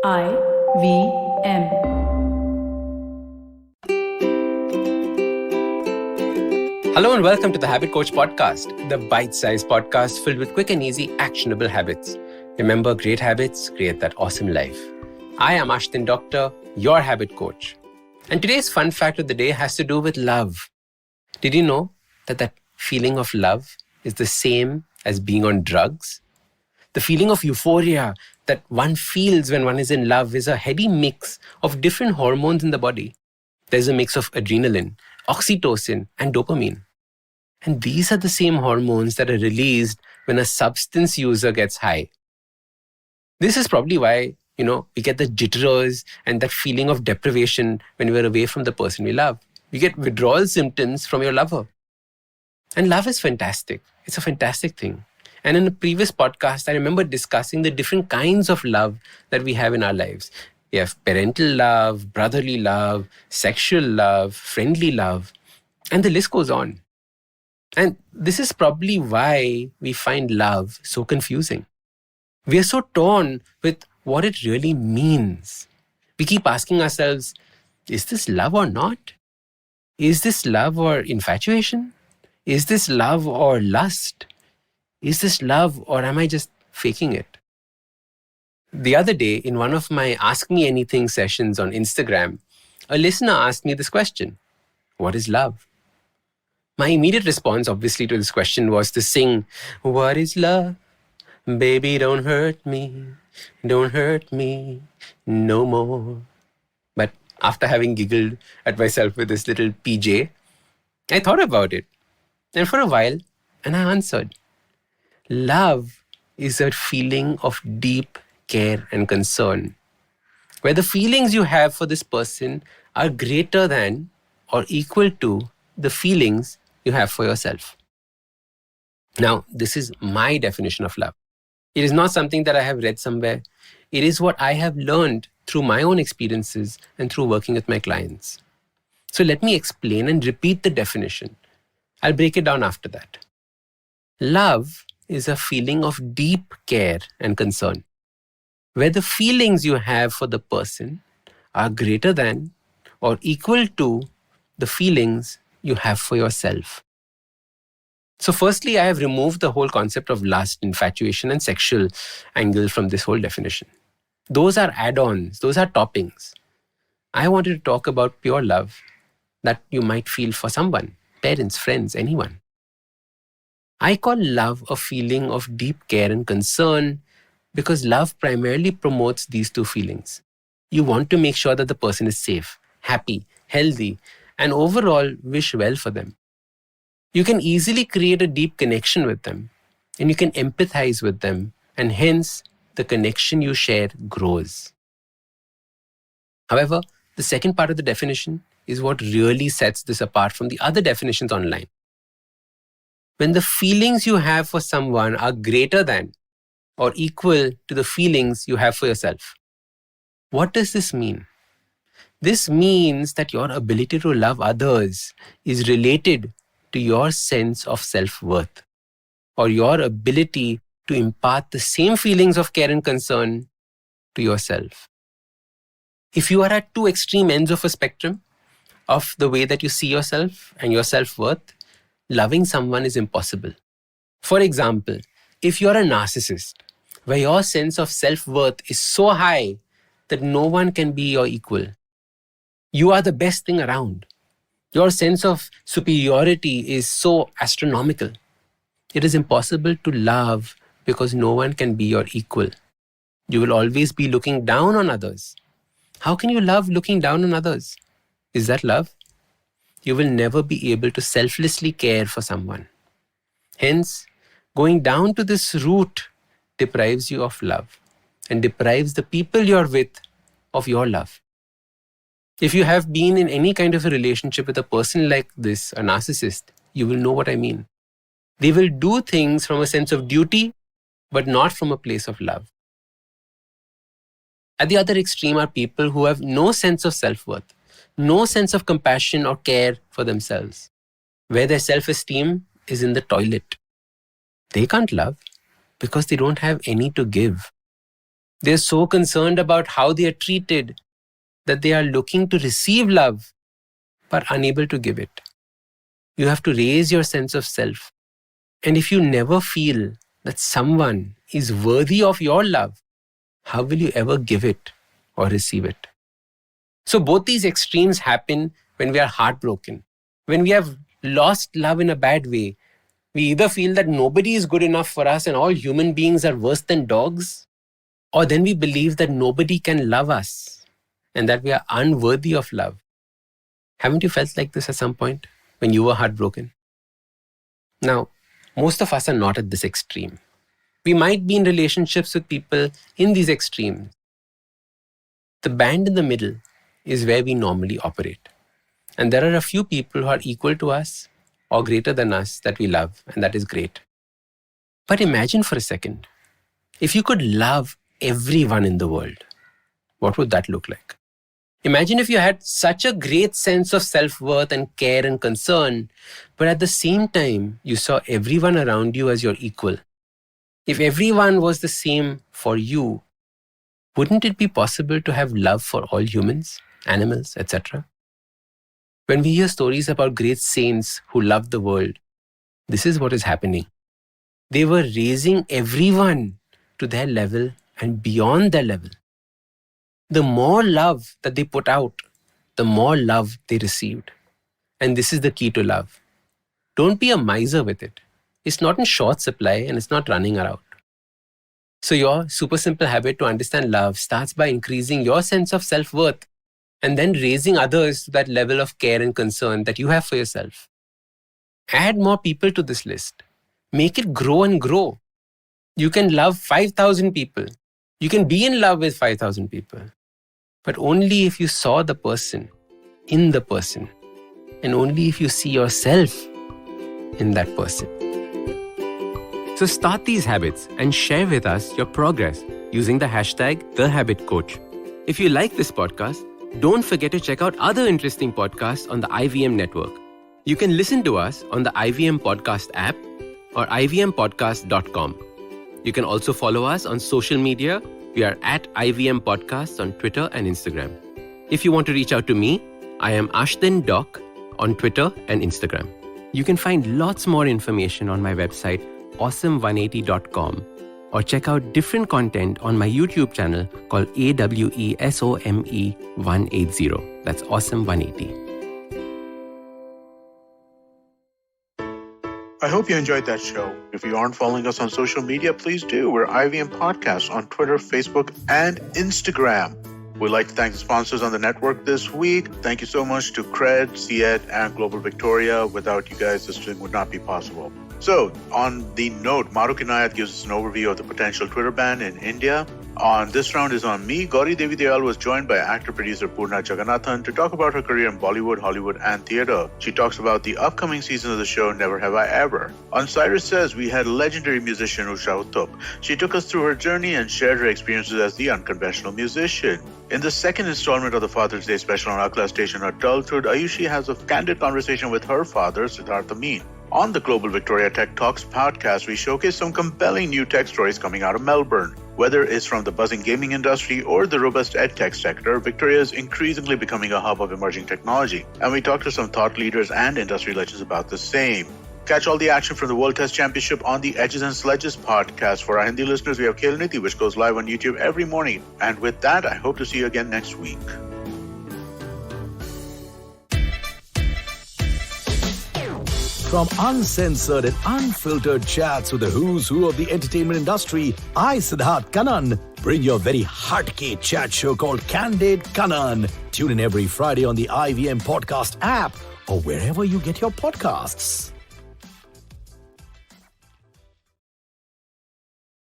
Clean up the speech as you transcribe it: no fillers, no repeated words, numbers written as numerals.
IVM. Hello and welcome to the Habit Coach Podcast, the bite-sized podcast filled with quick and easy actionable habits. Remember, great habits create that awesome life. I am Ashdin Doctor, your habit coach. And today's fun fact of the day has to do with love. Did you know that feeling of love is the same as being on drugs? The feeling of euphoria that one feels when one is in love is a heady mix of different hormones in the body. There's a mix of adrenaline, oxytocin, and dopamine. And these are the same hormones that are released when a substance user gets high. This is probably why, we get the jitters and that feeling of deprivation when we're away from the person we love. We get withdrawal symptoms from your lover. And love is fantastic. It's a fantastic thing. And in a previous podcast, I remember discussing the different kinds of love that we have in our lives. We have parental love, brotherly love, sexual love, friendly love, and the list goes on. And this is probably why we find love so confusing. We are so torn with what it really means. We keep asking ourselves, is this love or not? Is this love or infatuation? Is this love or lust? Is this love or am I just faking it? The other day, in one of my Ask Me Anything sessions on Instagram, a listener asked me this question: what is love? My immediate response, obviously, to this question was to sing, "What is love? Baby, don't hurt me no more." But after having giggled at myself with this little PJ, I thought about it. And for a while, and I answered, love is a feeling of deep care and concern, where the feelings you have for this person are greater than or equal to the feelings you have for yourself. Now, this is my definition of love. It is not something that I have read somewhere. It is what I have learned through my own experiences and through working with my clients. So let me explain and repeat the definition. I'll break it down after that. Love is a feeling of deep care and concern, where the feelings you have for the person are greater than or equal to the feelings you have for yourself. So firstly, I have removed the whole concept of lust, infatuation, and sexual angle from this whole definition. Those are add-ons, those are toppings. I wanted to talk about pure love that you might feel for someone, parents, friends, anyone. I call love a feeling of deep care and concern because love primarily promotes these two feelings. You want to make sure that the person is safe, happy, healthy, and overall wish well for them. You can easily create a deep connection with them, and you can empathize with them, and hence the connection you share grows. However, the second part of the definition is what really sets this apart from the other definitions online. When the feelings you have for someone are greater than or equal to the feelings you have for yourself. What does this mean? This means that your ability to love others is related to your sense of self-worth, or your ability to impart the same feelings of care and concern to yourself. If you are at two extreme ends of a spectrum of the way that you see yourself and your self-worth, loving someone is impossible. For example, if you're a narcissist, where your sense of self-worth is so high that no one can be your equal, you are the best thing around. Your sense of superiority is so astronomical. It is impossible to love because no one can be your equal. You will always be looking down on others. How can you love looking down on others? Is that love? You will never be able to selflessly care for someone. Hence, going down to this route deprives you of love and deprives the people you're with of your love. If you have been in any kind of a relationship with a person like this, a narcissist, you will know what I mean. They will do things from a sense of duty, but not from a place of love. At the other extreme are people who have no sense of self-worth, no sense of compassion or care for themselves, where their self-esteem is in the toilet. They can't love because they don't have any to give. They're so concerned about how they are treated that they are looking to receive love but unable to give it. You have to raise your sense of self. And if you never feel that someone is worthy of your love, how will you ever give it or receive it? So both these extremes happen when we are heartbroken. When we have lost love in a bad way, we either feel that nobody is good enough for us and all human beings are worse than dogs, or then we believe that nobody can love us and that we are unworthy of love. Haven't you felt like this at some point when you were heartbroken? Now, most of us are not at this extreme. We might be in relationships with people in these extremes. The band in the middle is where we normally operate. And there are a few people who are equal to us or greater than us that we love, and that is great. But imagine for a second, if you could love everyone in the world, what would that look like? Imagine if you had such a great sense of self-worth and care and concern, but at the same time, you saw everyone around you as your equal. If everyone was the same for you, wouldn't it be possible to have love for all humans, animals, etc.? When we hear stories about great saints who loved the world, this is what is happening. They were raising everyone to their level and beyond their level. The more love that they put out, the more love they received. And this is the key to love. Don't be a miser with it. It's not in short supply and it's not running out. So your super simple habit to understand love starts by increasing your sense of self-worth and then raising others to that level of care and concern that you have for yourself. Add more people to this list. Make it grow and grow. You can love 5,000 people. You can be in love with 5,000 people. But only if you saw the person in the person, and only if you see yourself in that person. So start these habits and share with us your progress using the hashtag #TheHabitCoach. If you like this podcast, don't forget to check out other interesting podcasts on the IVM network. You can listen to us on the IVM Podcast app or ivmpodcast.com. You can also follow us on social media. We are at IVM Podcasts on Twitter and Instagram. If you want to reach out to me, I am Ashtin Doc on Twitter and Instagram. You can find lots more information on my website, awesome180.com, or check out different content on my YouTube channel called AWESOME180. That's Awesome180. I hope you enjoyed that show. If you aren't following us on social media, please do. We're IVM Podcasts on Twitter, Facebook, and Instagram. We'd like to thank the sponsors on the network this week. Thank you so much to Cred, CED, and Global Victoria. Without you guys, this thing would not be possible. So, on the note, Maruk Inayat gives us an overview of the potential Twitter ban in India. On this round is on me. Gauri Devi Dayal was joined by actor-producer Purna Jagannathan to talk about her career in Bollywood, Hollywood, and theatre. She talks about the upcoming season of the show Never Have I Ever. On Cyrus Says, we had legendary musician Usha Uttup. She took us through her journey and shared her experiences as the unconventional musician. In the second installment of the Father's Day special on Akla Station Adulthood, Ayushi has a candid conversation with her father, Siddharth Amin. On the Global Victoria Tech Talks podcast, we showcase some compelling new tech stories coming out of Melbourne. Whether it's from the buzzing gaming industry or the robust edtech sector, Victoria is increasingly becoming a hub of emerging technology. And we talk to some thought leaders and industry legends about the same. Catch all the action from the World Test Championship on the Edges and Sledges podcast. For our Hindi listeners, we have Khel Niti, which goes live on YouTube every morning. And with that, I hope to see you again next week. From uncensored and unfiltered chats with the who's who of the entertainment industry, I, Siddharth Kannan, bring you a very hardcore chat show called Candid Kannan. Tune in every Friday on the IVM Podcast app or wherever you get your podcasts.